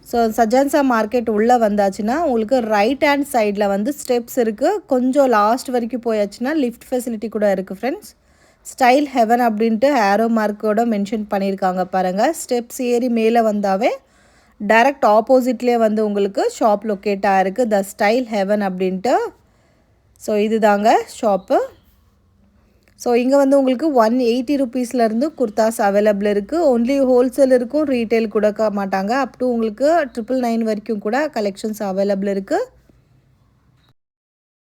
ஸோ சஜன்சா மார்க்கெட் உள்ளே வந்தாச்சுன்னா உங்களுக்கு ரைட் ஹேண்ட் சைடில் வந்து ஸ்டெப்ஸ் இருக்குது. கொஞ்சம் லாஸ்ட் வரைக்கும் போயாச்சுன்னா லிஃப்ட் ஃபெசிலிட்டி கூட இருக்குது ஃப்ரெண்ட்ஸ். ஸ்டைல் ஹெவன் அப்படின்ட்டு ஆரோ மார்க்கோட மென்ஷன் பண்ணியிருக்காங்க பாருங்கள். ஸ்டெப்ஸ் ஏறி மேலே வந்தாவே டைரக்ட் ஆப்போசிட்லேயே வந்து உங்களுக்கு ஷாப் லொக்கேட் ஆகிருக்கு த ஸ்டைல் ஹெவன் அப்படின்ட்டு. ஸோ இது தாங்க ஷாப்பு. ஸோ இங்கே வந்து உங்களுக்கு 180 ருபீஸ்லேருந்து குர்தாஸ் அவைலபிள் இருக்குது. ஒன்லி ஹோல்சேல் இருக்கும், ரீட்டைல் கொடுக்க மாட்டாங்க. அப் டு உங்களுக்கு 999 வரைக்கும் கூட கலெக்ஷன்ஸ் அவைலபிள் இருக்குது.